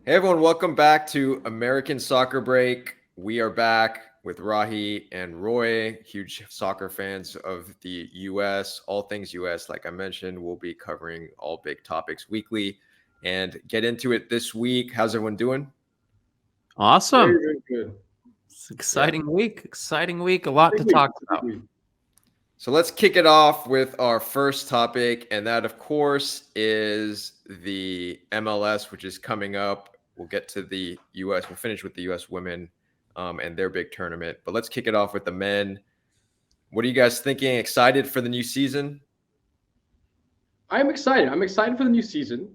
Hey everyone, welcome back to American Soccer Break. We are back with Rahi and Roy, huge soccer fans of the US, all things US. Like I mentioned, we'll be covering all big topics weekly and get into it this week. How's everyone doing? Awesome. Very, very good. It's Yeah. exciting week, a lot to Big week. talk It's a big about. week. So let's kick it off with our first topic, and that, of course, is the MLS, which is coming up. We'll get to the US. We'll finish with the US women and their big tournament. But let's kick it off with the men. What are you guys thinking? Excited for the new season? I'm excited. I'm excited for the new season.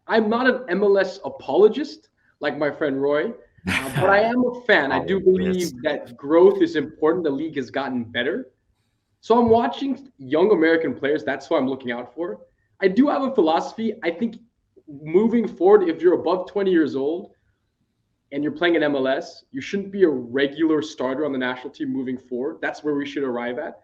I'm not an MLS apologist like my friend Roy, but I am a fan. I do Apologist. believe that growth is important. The league has gotten better. So I'm watching young American players. That's who I'm looking out for. I do have a philosophy. I think moving forward, if you're above 20 years old and you're playing in MLS, you shouldn't be a regular starter on the national team moving forward. That's where we should arrive at.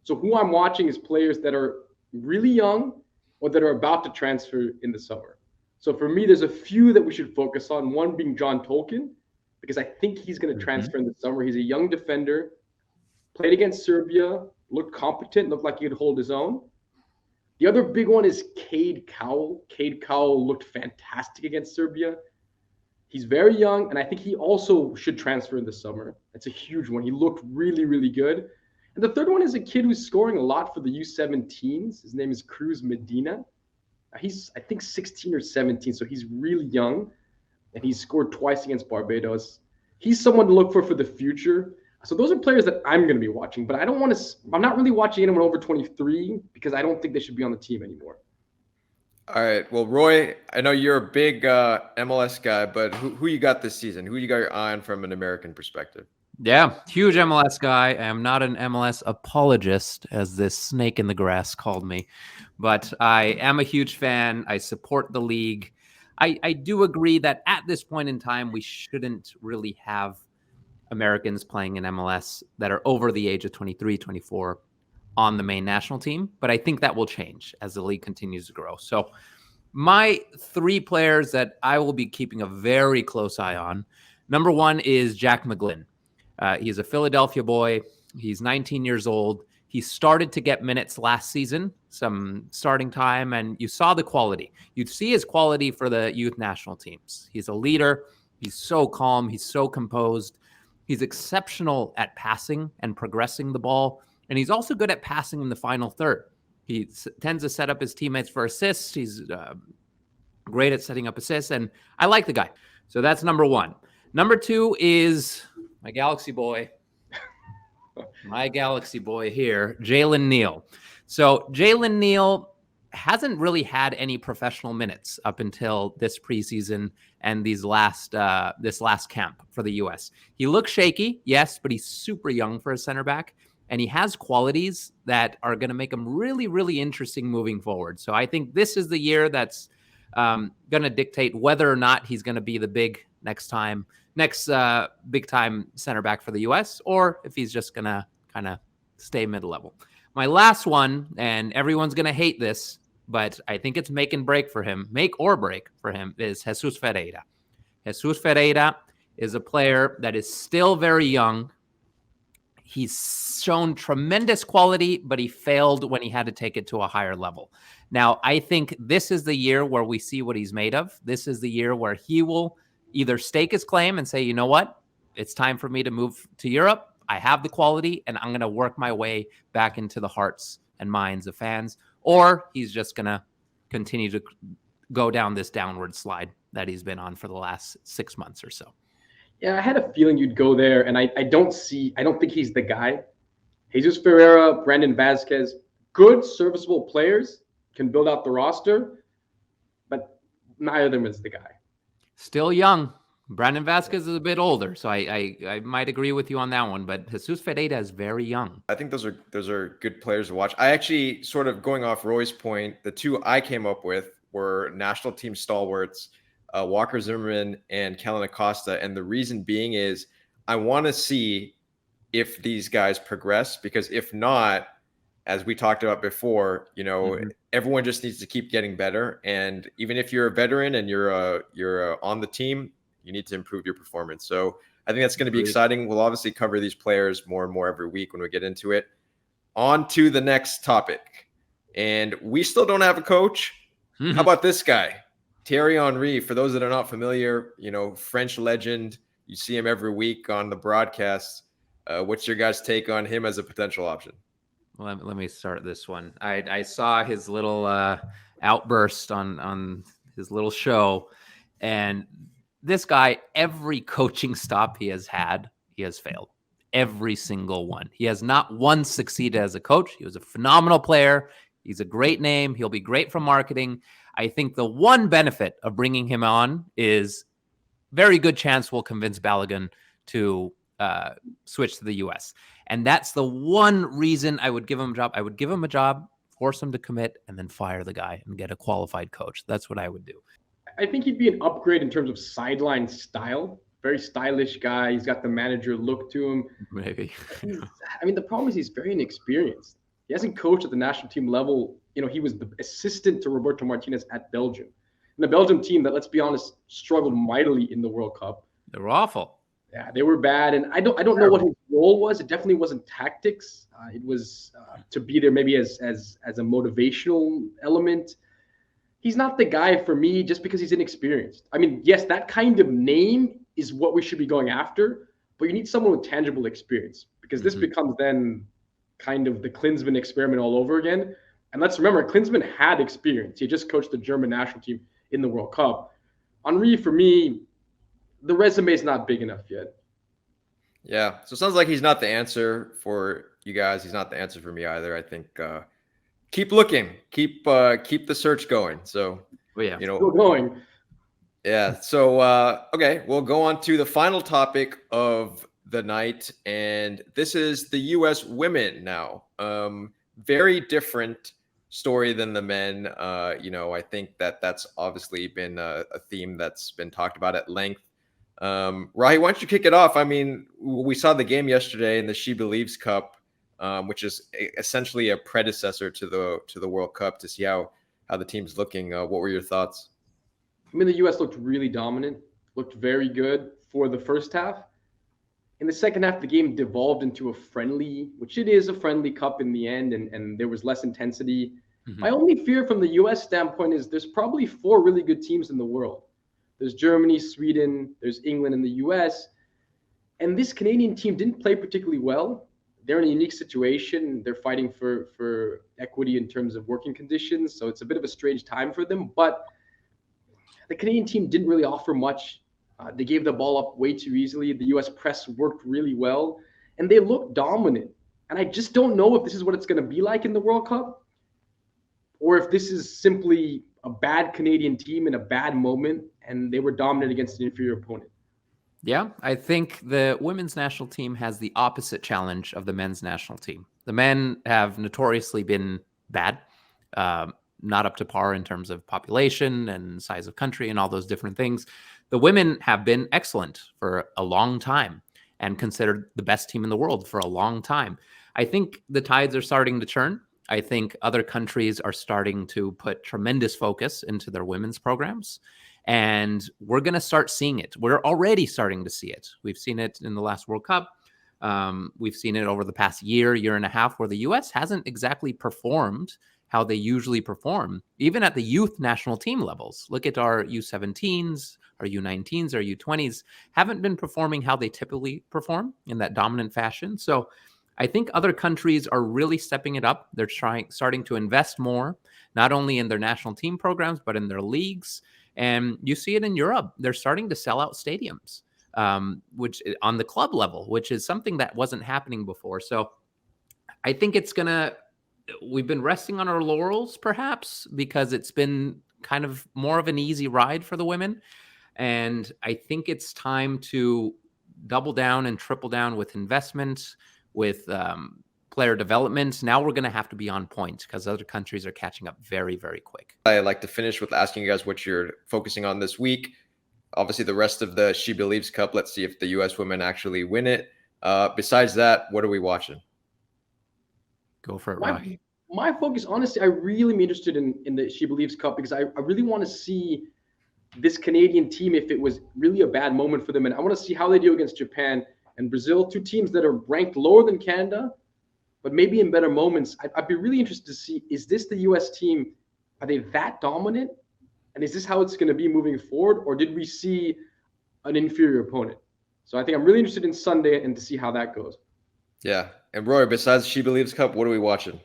So who I'm watching is players that are really young or that are about to transfer in the summer. So for me, there's a few that we should focus on. One being John Tolkien, because I think he's going to transfer in the summer. He's a young defender, played against Serbia, looked competent, looked like he could hold his own. The other big one is Cade Cowell. Cade Cowell looked fantastic against Serbia. He's very young, and I think he also should transfer in the summer. That's a huge one. He looked really, really good. And the third one is a kid who's scoring a lot for the U17s. His name is Cruz Medina. He's, I think, 16 or 17, so he's really young, and he's scored twice against Barbados. He's someone to look for the future. So those are players that I'm going to be watching, but I don't want to. I'm not really watching anyone over 23 because I don't think they should be on the team anymore. All right. Well, Roy, I know you're a big MLS guy, but who you got this season? Who you got your eye on from an American perspective? Yeah, huge MLS guy. I am not an MLS apologist, as this snake in the grass called me, but I am a huge fan. I support the league. I do agree that at this point in time, we shouldn't really have Americans playing in MLS that are over the age of 23, 24 on the main national team. But I think that will change as the league continues to grow. So my three players that I will be keeping a very close eye on. Number one is Jack McGlynn. He's a Philadelphia boy. He's 19 years old. He started to get minutes last season, some starting time, and you saw the quality. You'd see his quality for the youth national teams. He's a leader. He's so calm. He's so composed. He's exceptional at passing and progressing the ball. And he's also good at passing in the final third. He tends to set up his teammates for assists. He's great at setting up assists. And I like the guy. So that's number one. Number two is my Galaxy boy. My Galaxy boy here, Jalen Neal. So Jalen Neal hasn't really had any professional minutes up until this preseason and this last camp for the U.S. He looks shaky, yes, but he's super young for a center back, and he has qualities that are going to make him really, really interesting moving forward. So I think this is the year that's going to dictate whether or not he's going to be the next big time center back for the U.S. or if he's just going to kind of stay mid-level. My last one, and everyone's going to hate this, but I think it's make or break for him, is Jesus Ferreira. Jesus Ferreira is a player that is still very young. He's shown tremendous quality, but he failed when he had to take it to a higher level. Now, I think this is the year where we see what he's made of. This is the year where he will either stake his claim and say, you know what, it's time for me to move to Europe. I have the quality, and I'm going to work my way back into the hearts and minds of fans. Or he's just going to continue to go down this downward slide that he's been on for the last 6 months or so. Yeah, I had a feeling you'd go there, and I don't think he's the guy. Jesus Ferreira, Brandon Vasquez, good, serviceable players, can build out the roster, but neither of them is the guy. Still young. Brandon Vasquez is a bit older, so I might agree with you on that one, but Jesus Ferreira is very young. I think those are good players to watch. I actually, sort of going off Roy's point, the two I came up with were national team stalwarts, Walker Zimmerman and Kellen Acosta. And the reason being is I want to see if these guys progress, because if not, as we talked about before, everyone just needs to keep getting better. And even if you're a veteran and you're on the team, you need to improve your performance. So I think that's going to be exciting. We'll obviously cover these players more and more every week when we get into it. On to the next topic. And we still don't have a coach. How about this guy? Thierry Henry, for those that are not familiar, French legend. You see him every week on the broadcast. What's your guys' take on him as a potential option? Let me start this one. I saw his little outburst on his little show, and this guy, every coaching stop he has had, he has failed. Every single one. He has not once succeeded as a coach. He was a phenomenal player. He's a great name. He'll be great for marketing. I think the one benefit of bringing him on is very good chance we'll convince Balogun to switch to the U.S. And that's the one reason I would give him a job. I would give him a job, force him to commit, and then fire the guy and get a qualified coach. That's what I would do. I think he'd be an upgrade in terms of sideline style. Very stylish guy. He's got the manager look to him. Maybe. The problem is he's very inexperienced. He hasn't coached at the national team level. He was the assistant to Roberto Martinez at Belgium. And the Belgium team that, let's be honest, struggled mightily in the World Cup. They were awful. Yeah, they were bad. And I don't know what his role was. It definitely wasn't tactics. It was to be there maybe as a motivational element. He's not the guy for me just because he's inexperienced. Yes, that kind of name is what we should be going after, but you need someone with tangible experience, because this becomes then kind of the Klinsmann experiment all over again. And let's remember, Klinsmann had experience. He just coached the German national team in the World Cup. Henry, for me, the resume is not big enough yet. Yeah, so it sounds like he's not the answer for you guys. He's not the answer for me either. I think keep looking, keep the search going. So still going. Yeah. So okay, we'll go on to the final topic of the night, and this is the U.S. women now. Very different story than the men. I think that's obviously been a theme that's been talked about at length. Rahi, why don't you kick it off? We saw the game yesterday in the SheBelievesCup, which is essentially a predecessor to the World Cup, to see how the team's looking. What were your thoughts? The U.S. looked really dominant, looked very good for the first half. In the second half, the game devolved into a friendly, which it is a friendly cup in the end, and there was less intensity. My only fear from the U.S. standpoint is there's probably 4 really good teams in the world. There's Germany, Sweden, there's England, and the U.S. And this Canadian team didn't play particularly well. They're in a unique situation. They're fighting for equity in terms of working conditions, so it's a bit of a strange time for them. But the Canadian team didn't really offer much. They gave the ball up way too easily. The U.S. press worked really well, and they looked dominant. And I just don't know if this is what it's going to be like in the World Cup, or if this is simply a bad Canadian team in a bad moment, and they were dominant against an inferior opponent. Yeah, I think the women's national team has the opposite challenge of the men's national team. The men have notoriously been bad, not up to par in terms of population and size of country and all those different things. The women have been excellent for a long time and considered the best team in the world for a long time. I think the tides are starting to turn. I think other countries are starting to put tremendous focus into their women's programs, and we're going to start seeing it. We're already starting to see it. We've seen it in the last World Cup. We've seen it over the past year and a half, where the U.S. hasn't exactly performed how they usually perform, even at the youth national team levels. Look at our U17s, our U19s, our U20s, haven't been performing how they typically perform in that dominant fashion. So I think other countries are really stepping it up. They're starting to invest more, not only in their national team programs, but in their leagues. And you see it in Europe. They're starting to sell out stadiums, which on the club level, which is something that wasn't happening before. So I think we've been resting on our laurels, perhaps, because it's been kind of more of an easy ride for the women. And I think it's time to double down and triple down with investment, with player development. Now we're going to have to be on point because other countries are catching up very, very quick. I'd like to finish with asking you guys what you're focusing on this week. Obviously, the rest of the SheBelievesCup, let's see if the U.S. women actually win it. Besides that, what are we watching? Go for it, My- Rocky. My focus, honestly, I really am interested in the She Believes Cup because I really want to see this Canadian team if it was really a bad moment for them. And I want to see how they do against Japan and Brazil, two teams that are ranked lower than Canada, but maybe in better moments. I'd be really interested to see, is this the U.S. team? Are they that dominant? And is this how it's going to be moving forward? Or did we see an inferior opponent? So I think I'm really interested in Sunday and to see how that goes. Yeah. And Roy, besides She Believes Cup, what are we watching?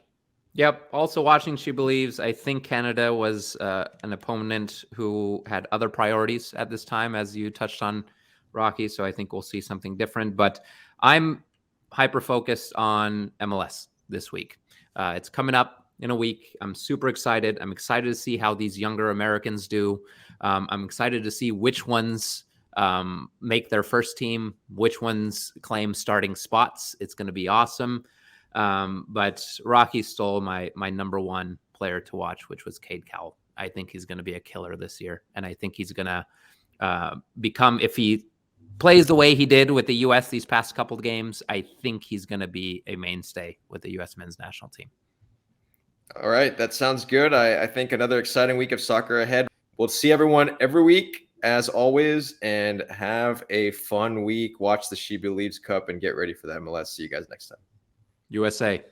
Yep. Also watching She Believes. I think Canada was an opponent who had other priorities at this time, as you touched on, Rocky. So I think we'll see something different. But I'm hyper focused on MLS this week. It's coming up in a week. I'm super excited. I'm excited to see how these younger Americans do. I'm excited to see which ones make their first team, which ones claim starting spots. It's going to be awesome. But Rocky stole my number one player to watch, which was Cade Cowell. I think he's going to be a killer this year. And I think he's going to become, if he plays the way he did with the U.S. these past couple of games, I think he's going to be a mainstay with the U.S. men's national team. All right. That sounds good. I think another exciting week of soccer ahead. We'll see everyone every week, as always, and have a fun week. Watch the She Believes Cup and get ready for the MLS. See you guys next time. USA.